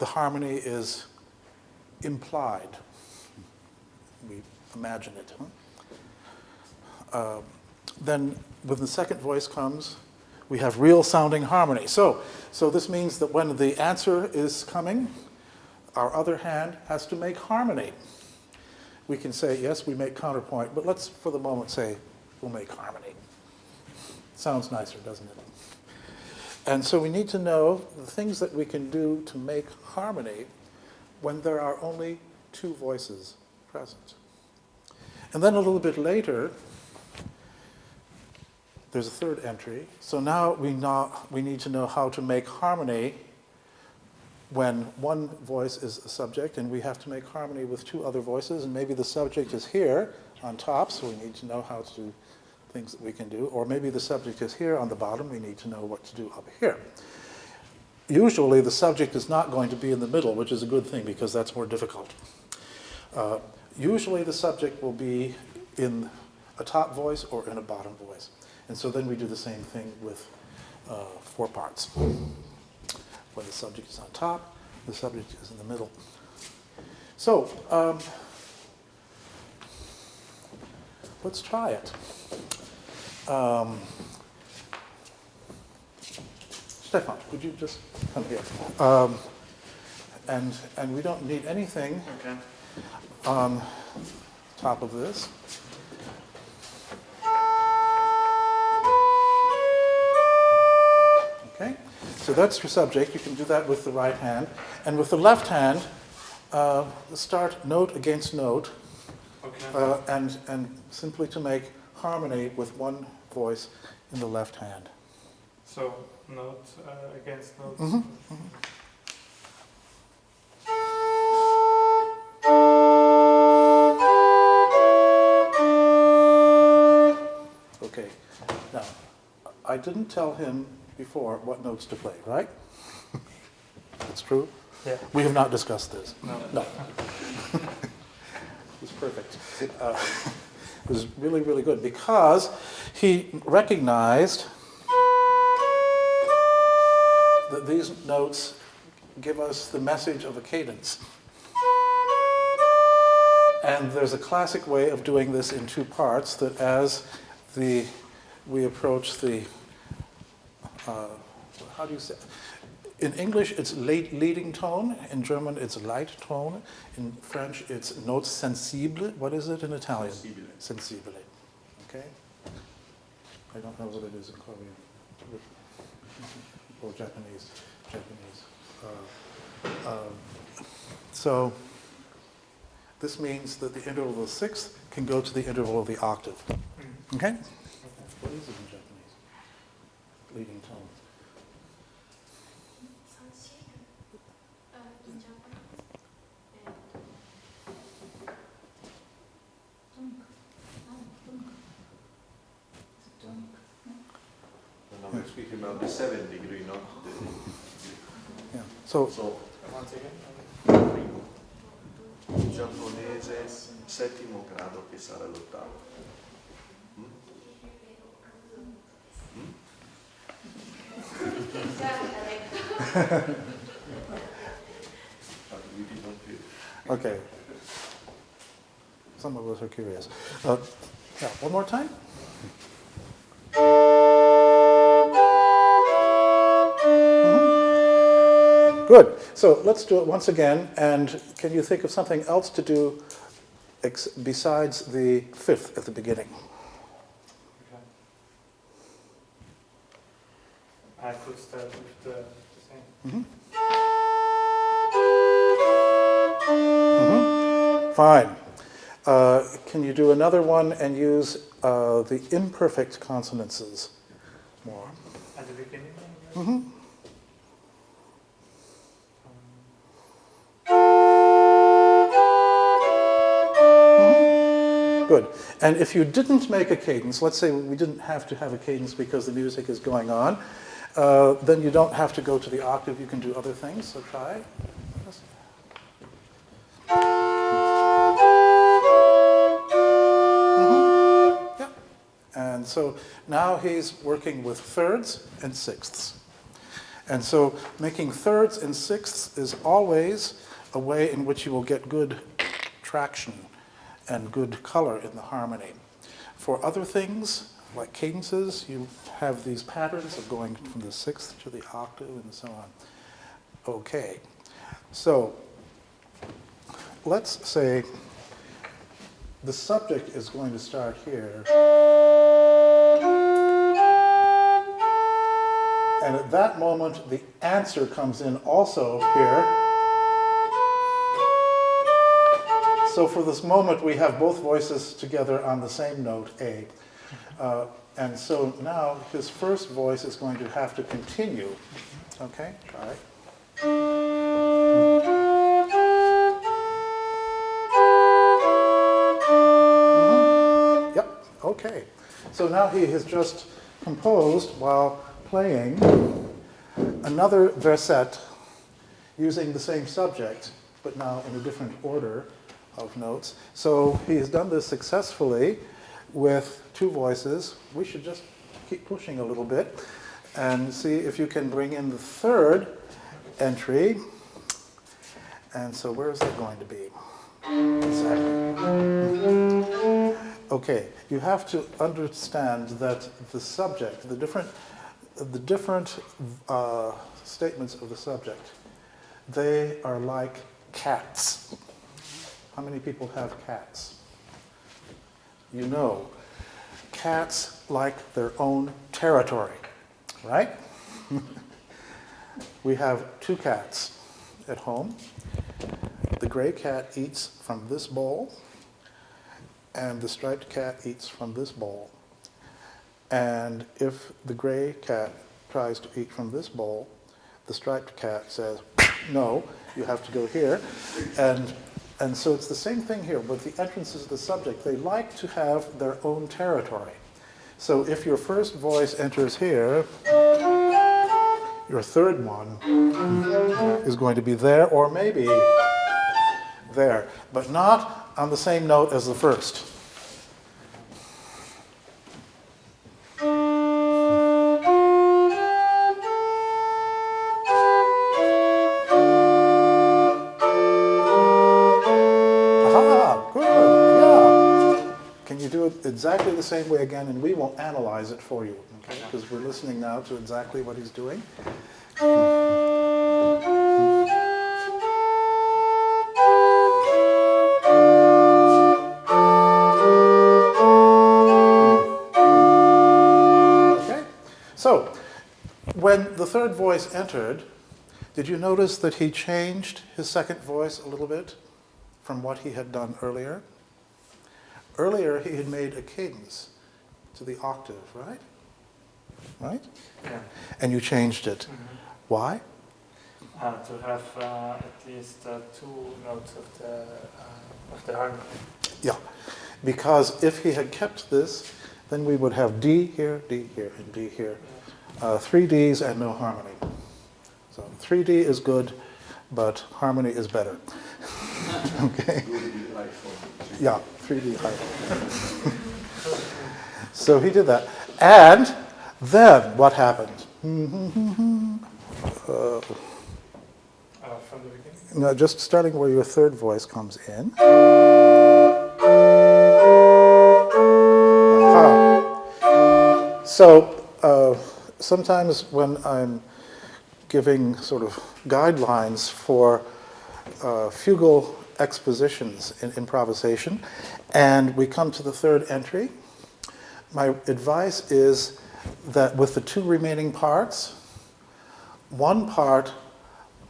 the harmony is implied. We imagine it. Then when the second voice comes, we have real sounding harmony. So this means that when the answer is coming, our other hand has to make harmony. We can say, yes, we make counterpoint, but let's, for the moment, say we'll make harmony. Sounds nicer, doesn't it? And so we need to know the things that we can do to make harmony when there are only two voices present. And then a little bit later, there's a third entry. So now we need to know how to make harmony when one voice is a subject, and we have to make harmony with two other voices, and maybe the subject is here on top, so we need to know how to do things that we can do, or maybe the subject is here on the bottom, we need to know what to do up here. Usually the subject is not going to be in the middle, which is a good thing because that's more difficult. Usually the subject will be in a top voice or in a bottom voice. And so then we do the same thing with 4 parts. When the subject is on top, the subject is in the middle. So let's try it. Stefan, would you just come here? And we don't need anything on top of this. Okay, so that's your subject. You can do that with the right hand. And with the left hand, start note against note, and simply to make harmony with one voice in the left hand. So note against note. Mm-hmm. Mm-hmm. Okay, now, I didn't tell him before what notes to play, right? That's true? Yeah. We have not discussed this. No. It was perfect. It was really, really good because he recognized that these notes give us the message of a cadence. And there's a classic way of doing this in 2 parts, that as we approach the, how do you say? In English, it's leading tone. In German, it's light tone. In French, it's notes sensibles. What is it in Italian? Sensibile. Sensibile. Okay? I don't know what it is in Korean. Or Japanese. So this means that the interval of the sixth can go to the interval of the octave. Okay? What is it in Japanese? Leading tone. In Japanese. No, we're speaking about the 7 degree, not the... Yeah. So Once again. In giapponese, 7° grado che sarà l'8º. okay. Some of us are curious. Yeah, one more time. Good. So let's do it once again. And can you think of something else to do besides the 5th at the beginning? Okay. I could start with the same. Mm-hmm. Mm-hmm. Fine. Can you do another one and use the imperfect consonances more? At the beginning? Mm-hmm. Good. And if you didn't make a cadence, let's say we didn't have to have a cadence because the music is going on, then you don't have to go to the octave. You can do other things. So try. Mm-hmm. Yeah. And so now he's working with thirds and sixths. And so making thirds and sixths is always a way in which you will get good traction and good color in the harmony. For other things, like cadences, you have these patterns of going from the sixth to the octave and so on. Okay, so let's say the subject is going to start here. And at that moment, the answer comes in also here. So for this moment, we have both voices together on the same note, A. And so now his first voice is going to have to continue. Okay, try it. Yep, okay. So now he has just composed while playing another versette using the same subject, but now in a different order of notes. So he has done this successfully with two voices. We should just keep pushing a little bit and see if you can bring in the third entry. And so where is that going to be? Exactly. Okay, you have to understand that the subject, the different statements of the subject, they are like cats. How many people have cats? You know, cats like their own territory, right? We have two cats at home. The gray cat eats from this bowl, and the striped cat eats from this bowl. And if the gray cat tries to eat from this bowl, the striped cat says, no, you have to go here. And so it's the same thing here with the entrances of the subject. They like to have their own territory. So if your first voice enters here, your third one is going to be there or maybe there, but not on the same note as the first. Exactly the same way again, and we will analyze it for you, okay? Because we're listening now to exactly what he's doing. Okay? So, when the third voice entered, did you notice that he changed his second voice a little bit from what he had done earlier? Earlier, he had made a cadence to the octave, right? Right? Yeah. And you changed it. Mm-hmm. Why? To have at least two notes of the harmony. Yeah, because if he had kept this, then we would have D here, and D here. 3 Ds and no harmony. So 3D is good, but harmony is better. Okay? Yeah, 3D high. So he did that. And then what happened? From the beginning? No, just starting where your third voice comes in. So sometimes when I'm giving sort of guidelines for fugal expositions in improvisation, and we come to the third entry, my advice is that with the two remaining parts, one part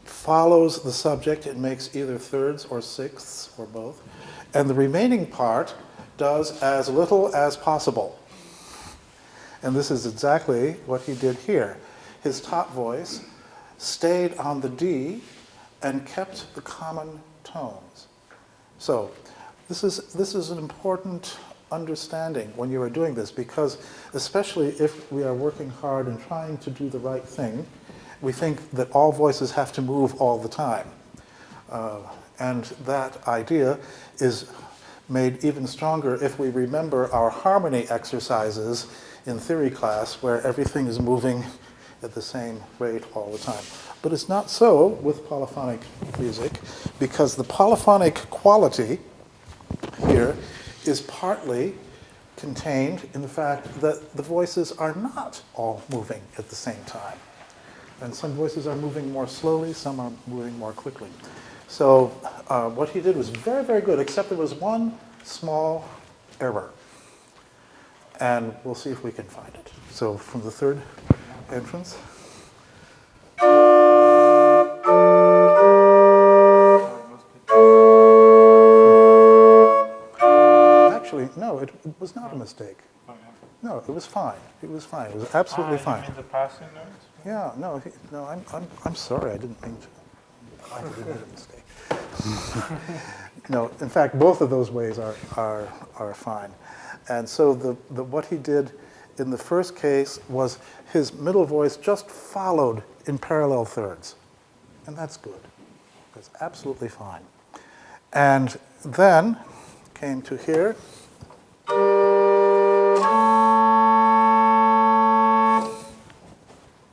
follows the subject and makes either thirds or sixths or both, and the remaining part does as little as possible. And this is exactly what he did here. His top voice stayed on the D and kept the common tones. So this is an important understanding when you are doing this, because especially if we are working hard and trying to do the right thing, we think that all voices have to move all the time. And that idea is made even stronger if we remember our harmony exercises in theory class, where everything is moving at the same rate all the time. But it's not so with polyphonic music, because the polyphonic quality here is partly contained in the fact that the voices are not all moving at the same time. And some voices are moving more slowly, some are moving more quickly. So what he did was very, very good, except there was one small error. And we'll see if we can find it. So from the third entrance. Actually, no, it was not a mistake. No, it was fine. It was fine. It was absolutely fine. You mean the passing notes? Yeah, no, I'm sorry. I didn't mean to. I didn't make a mistake. No, in fact, both of those ways are fine. And so what he did in the first case was his middle voice just followed in parallel thirds. And that's good. That's absolutely fine. And then came to here.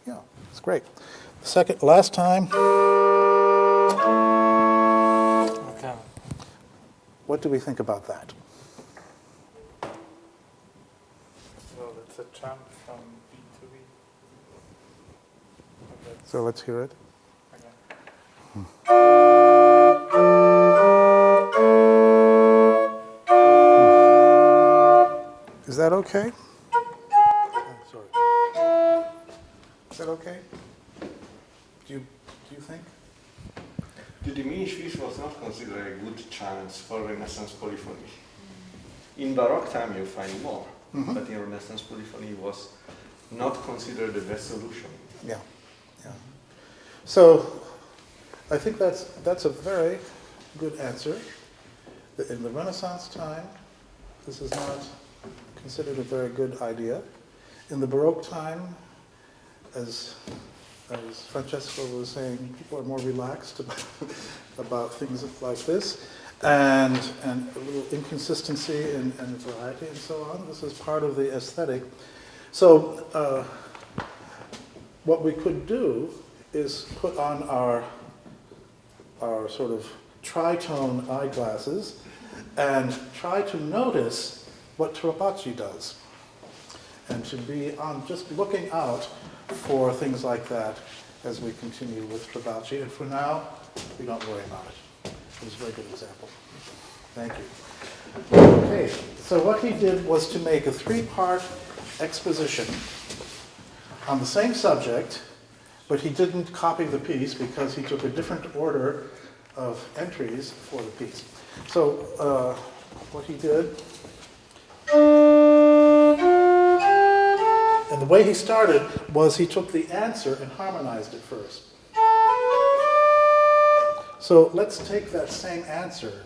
Yeah, it's great. The last time. Okay. What do we think about that? Well, it's a jump from B to B. So let's hear it. Okay. Is that okay? Sorry. Is that okay? Do you think? The diminished fifth was not considered a good chance for Renaissance polyphony. In Baroque time you find more, but in Renaissance polyphony was not considered the best solution. Yeah, yeah. So I think that's a very good answer. In the Renaissance time, this is not considered a very good idea. In the Baroque time, as Francesco was saying, people are more relaxed about things like this, and a little inconsistency and variety and so on. This is part of the aesthetic. So what we could do is put on our sort of tritone eyeglasses and try to notice what Trabacci does, and to be on just looking out for things like that as we continue with Trabacci. And for now, we don't worry about it. It was a very good example. Thank you. Okay, so what he did was to make a three-part exposition on the same subject, but he didn't copy the piece because he took a different order of entries for the piece. So what he did, and the way he started was he took the answer and harmonized it first. So let's take that same answer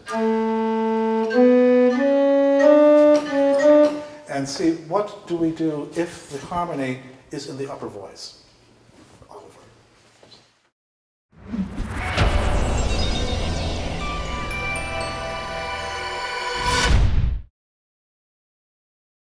and see what do we do if the harmony is in the upper voice.